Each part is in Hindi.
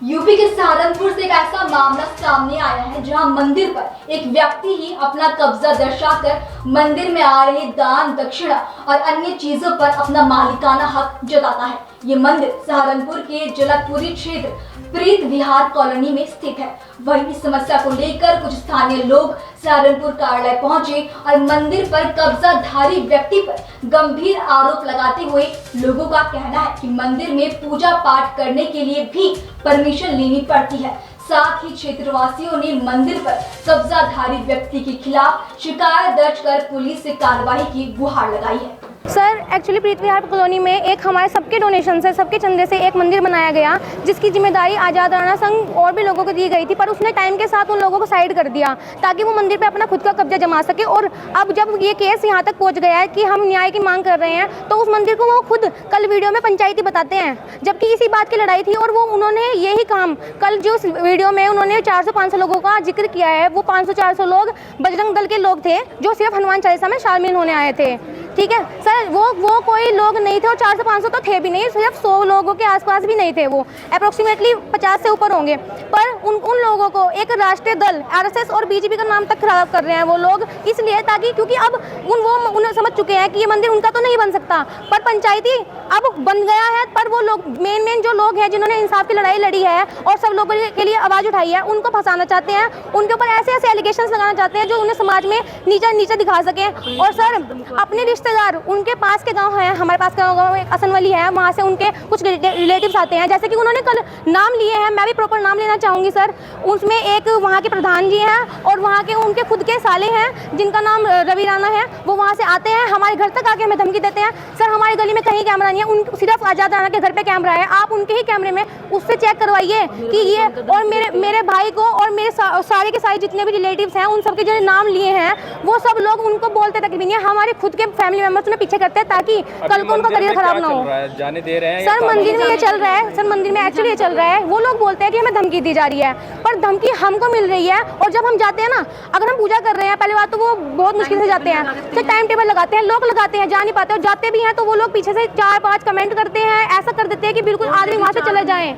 यूपी के सहारनपुर से एक ऐसा मामला सामने आया है जहां मंदिर पर एक व्यक्ति ही अपना कब्जा दर्शाकर मंदिर में आ रहे दान दक्षिणा और अन्य चीजों पर अपना मालिकाना हक जताता है। ये मंदिर सहारनपुर के जलकपुरी क्षेत्र प्रीत विहार कॉलोनी में स्थित है। वहीं इस समस्या को लेकर कुछ स्थानीय लोग सहारनपुर कार्यालय पहुंचे और मंदिर पर कब्जाधारी व्यक्ति पर गंभीर आरोप लगाते हुए लोगों का कहना है कि मंदिर में पूजा पाठ करने के लिए भी परमिशन लेनी पड़ती है। साथ ही क्षेत्रवासियों ने मंदिर पर कब्जाधारी व्यक्ति के खिलाफ शिकायत दर्ज कर पुलिस से कार्रवाई की गुहार लगाई है। सर एक्चुअली प्रीत विहार कॉलोनी में एक हमारे सबके डोनेशन से, सबके चंदे से एक मंदिर बनाया गया, जिसकी जिम्मेदारी आज़ाद राणा संघ और भी लोगों को दी गई थी, पर उसने टाइम के साथ उन लोगों को साइड कर दिया ताकि वो मंदिर पे अपना खुद का कब्जा जमा सके। और अब जब ये केस यहाँ तक पहुँच गया है कि हम न्याय की मांग कर रहे हैं, तो उस मंदिर को वो खुद कल वीडियो में पंचायती बताते हैं, जबकि इसी बात की लड़ाई थी। और वो उन्होंने यही काम कल जो वीडियो में उन्होंने 400-500 लोगों का जिक्र किया है, वो 500-400 लोग बजरंग दल के लोग थे जो सिर्फ हनुमान चालीसा में शामिल होने आए थे। ठीक है सर, वो कोई लोग नहीं थे और 400-500 तो थे भी नहीं, सिर्फ 100 लोगों के आसपास भी नहीं थे, वो अप्रोक्सीमेटली 50 से ऊपर होंगे। पर उन लोगों को एक राष्ट्रीय दल आरएसएस और बीजेपी का नाम तक खराब कर रहे हैं वो लोग, इसलिए ताकि क्योंकि अब उन्हें समझ चुके हैं कि ये मंदिर उनका तो नहीं बन सकता, पर पंचायती अब बन गया है। पर वो लोग मेन जो लोग हैं जिन्होंने इंसाफ की लड़ाई लड़ी है और सब लोगों के लिए आवाज़ उठाई है, उनको फंसाना चाहते हैं, उनके ऊपर ऐसे एलिगेशंस लगाना चाहते हैं जो उन्हें समाज में नीचा दिखा सकें। और सर अपने रिश्तेदार उनके पास के गांव है, हमारे पास का गांव एक असनवली है, वहाँ से उनके कुछ रिलेटिव्स आते हैं, जैसे कि उन्होंने कल नाम लिए हैं, मैं भी प्रॉपर नाम लेना चाहूँगी सर। उसमें एक वहाँ के प्रधान जी हैं और वहाँ के उनके खुद के साले हैं जिनका नाम रवि राणा है, वो वहाँ से आते हैं, हमारे घर तक आके हमें धमकी देते हैं। सर हमारी गली में कहीं कैमरा नहीं है, उन सिर्फ आज़ाद राणा के घर पे कैमरा है, आप उनके ही कैमरे में उससे चेक करवाइए कि ये। और मेरे भाई को और मेरे सारे के सारे जितने भी रिलेटिव्स हैं उन सबके जो नाम लिए हैं, वो सब लोग उनको बोलते तक भी नहीं है, हमारे खुद के फैमिली मेंबर्स उन्हें पीछे करते हैं ताकि कल को उनका करियर खराब ना हो। जाने दे रहे हैं सर मंदिर में ये चल रहा है, सर मंदिर में एक्चुअली ये चल रहा है, वो लोग बोलते हैं कि हमें धमकी दी जा रही है, पर धमकी हमको मिल रही है। और जब हम जाते हैं ना, अगर हम पूजा कर रहे हैं, पहली बात तो वो बहुत मुश्किल से जाते हैं, तो टाइम टेबल लगाते हैं, लोग लगाते हैं, जा नहीं पाते, और जाते भी हैं तो वो लोग पीछे से 4-5 कमेंट करते हैं, ऐसा कर देते हैं कि बिल्कुल आदमी वहाँ से चले जाएं।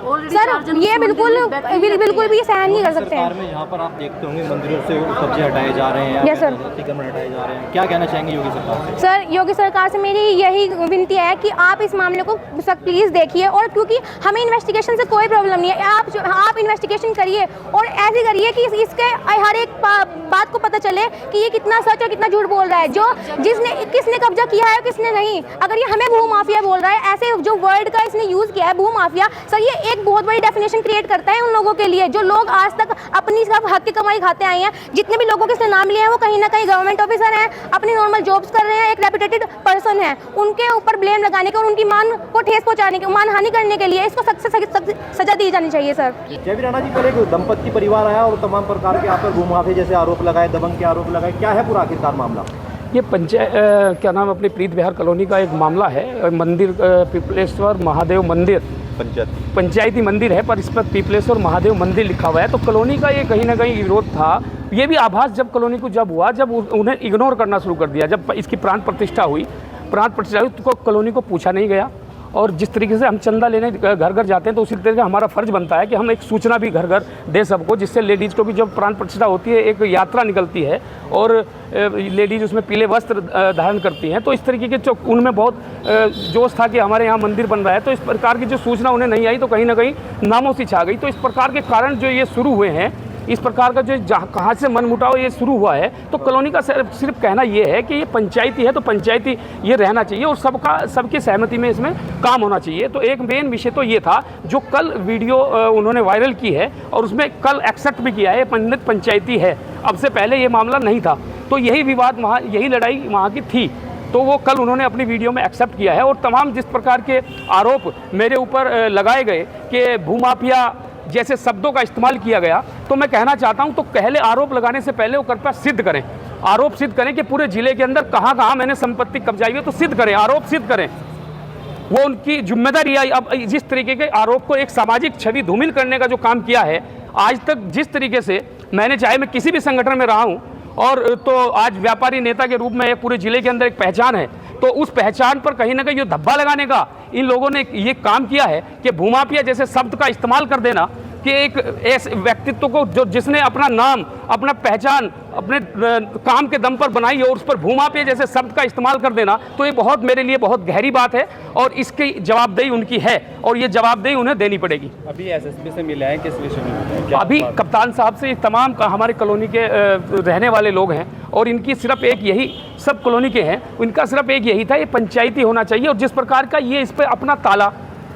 सर ये बिल्कुल भी सहन नहीं कर सकते हैं। यहाँ पर आप देखते होंगे मंदिरों से कब्जे हटाए जा रहे हैं, यस सर, अतिक्रमण हटाए जा रहे हैं, क्या कहना चाहेंगे योगी सरकार से? सर योगी सरकार से मेरी यही विनती है कि आप इस मामले को प्लीज़ देखिए, और क्योंकि हमें इन्वेस्टिगेशन से कोई प्रॉब्लम नहीं है, आप इन्वेस्टिगेशन करिए और ऐसे करिए कि इसके हर एक बात को पता चले कि ये कितना सच और कितना झूठ बोल रहा है, किसने कब्जा किया है किसने नहीं। अगर ये हमें भू माफिया बोल रहा है, ऐसे जो वर्ड का इसने यूज़ किया है भू माफिया, सर ये एक बहुत बड़ी डेफिनेशन क्रिएट करता है उन लोगों के लिए जो लोग आज तक अपनी सब हक की कमाई खाते आए हैं। जितने भी लोगों के इसने नाम लिए हैं वो कहीं ना कहीं गवर्नमेंट ऑफिसर हैं, अपनी नॉर्मल जॉब्स कर रहे हैं, एक रेपुटेटेड पर्सन है, उनके ऊपर ब्लेम लगाने के और उनकी मान को ठेस पहुंचाने के, मानहानि करने के लिए इसको सख्त से सजा दी जानी चाहिए। सर जय राणा जी, कल एक दंपत्ति परिवार आया और तमाम प्रकार के आप पर भूमाफी जैसे आरोप लगाए, दबंग के आरोप लगाए, क्या है पूरा आखिरकार मामला? ये क्या नाम अपनी प्रीत विहार कॉलोनी का एक मामला है। मंदिर पीपलेश्वर महादेव मंदिर पंचायती मंदिर है, पर इस पर पीपलेश्वर महादेव मंदिर लिखा हुआ है। तो कॉलोनी का ये कहीं ना कहीं विरोध था। ये भी आभास जब कॉलोनी को हुआ, जब उन्हें इग्नोर करना शुरू कर दिया, जब इसकी प्राण प्रतिष्ठा हुई तो कॉलोनी को पूछा नहीं गया। और जिस तरीके से हम चंदा लेने घर घर जाते हैं, तो उसी तरीके से हमारा फ़र्ज़ बनता है कि हम एक सूचना भी घर घर दे सबको, जिससे लेडीज़ को भी जब प्राण प्रतिष्ठा होती है, एक यात्रा निकलती है और लेडीज़ उसमें पीले वस्त्र धारण करती हैं, तो इस तरीके के जो उनमें बहुत जोश था कि हमारे यहाँ मंदिर बन रहा है, तो इस प्रकार की जो सूचना उन्हें नहीं आई, तो कहीं ना कहीं नामों से छा गई। तो इस प्रकार के कारण जो ये शुरू हुए हैं, इस प्रकार का जो कहाँ से मनमुटाव ये शुरू हुआ है, तो कॉलोनी का सिर्फ कहना ये है कि ये पंचायती है, तो पंचायती ये रहना चाहिए और सबकी सहमति में इसमें काम होना चाहिए। तो एक मेन विषय तो ये था जो कल वीडियो उन्होंने वायरल की है और उसमें कल एक्सेप्ट भी किया है, पंडित पंचायती है, अब से पहले ये मामला नहीं था। तो यही विवाद वहाँ, यही लड़ाई वहाँ की थी, तो वो कल उन्होंने अपनी वीडियो में एक्सेप्ट किया है। और तमाम जिस प्रकार के आरोप मेरे ऊपर लगाए गए कि भूमाफिया जैसे शब्दों का इस्तेमाल किया गया, तो मैं कहना चाहता हूं, तो पहले आरोप लगाने से पहले वो कृपया सिद्ध करें, आरोप सिद्ध करें कि पूरे जिले के अंदर कहां कहां मैंने संपत्ति कब्जाई है, तो सिद्ध करें, आरोप सिद्ध करें, वो उनकी जिम्मेदारी है। अब जिस तरीके के आरोप को एक सामाजिक छवि धूमिल करने का जो काम किया है आज तक, जिस तरीके से मैंने, चाहे मैं किसी भी संगठन में रहा हूँ, और तो आज व्यापारी नेता के रूप में पूरे जिले के अंदर एक पहचान है तो उस पहचान पर कहीं ना कहीं जो धब्बा लगाने का इन लोगों ने ये काम किया है कि भूमाफिया जैसे शब्द का इस्तेमाल कर देना कि एक ऐसे व्यक्तित्व को जो जिसने अपना नाम अपना पहचान अपने काम के दम पर बनाई और उस पर भूमाफिया जैसे शब्द का इस्तेमाल कर देना, तो ये बहुत मेरे लिए बहुत गहरी बात है और इसकी जवाबदेही उनकी है और ये जवाबदेही उन्हें देनी पड़ेगी। अभी एसएसपी से मिले हैं, किस विषय में? क्या अभी बात? कप्तान साहब से तमाम हमारे कॉलोनी के रहने वाले लोग हैं और इनकी सिर्फ एक यही, सब कॉलोनी के हैं, इनका सिर्फ एक यही था, ये पंचायती होना चाहिए और जिस प्रकार का ये इस पर अपना ताला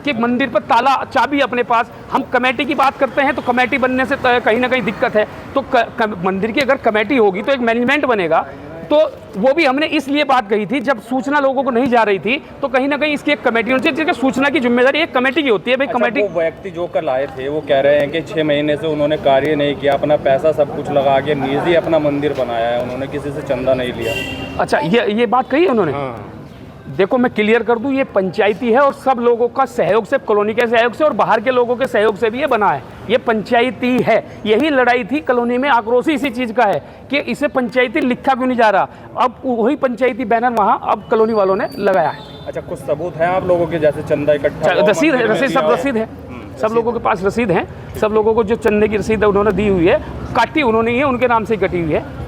कि मंदिर पर ताला चाबी अपने पास, हम कमेटी की बात करते हैं तो कमेटी बनने से कहीं ना कहीं दिक्कत है, तो मंदिर की अगर कमेटी होगी तो एक मैनेजमेंट बनेगा, तो वो भी हमने इसलिए बात कही थी जब सूचना लोगों को नहीं जा रही थी तो कहीं ना कहीं इसकी एक कमेटी होनी चाहिए, जिसकी सूचना की जिम्मेदारी एक कमेटी की होती है भाई। कमेटी वो व्यक्ति जो कल आए थे वो कह रहे हैं कि 6 महीने से उन्होंने कार्य नहीं किया, अपना पैसा सब कुछ लगा के निजी अपना मंदिर बनाया है, उन्होंने किसी से चंदा नहीं लिया। अच्छा, ये बात कही उन्होंने। देखो मैं क्लियर कर दूं, ये पंचायती है और सब लोगों का सहयोग से, कॉलोनी के सहयोग से और बाहर के लोगों के सहयोग से भी ये बना है, ये पंचायती है। यही लड़ाई थी कॉलोनी में, आक्रोश इसी चीज़ का है कि इसे पंचायती लिखा क्यों नहीं जा रहा। अब वही पंचायती बैनर वहाँ अब कॉलोनी वालों ने लगाया है। अच्छा, कुछ सबूत है आप लोगों के जैसे चंदा इकट्ठा? रसीद है, सब रसीद है, सब लोगों के पास रसीद है, सब लोगों को जो चंदे की रसीद है उन्होंने दी हुई है, काटी उन्होंने ही है, उनके नाम से ही कटी हुई है।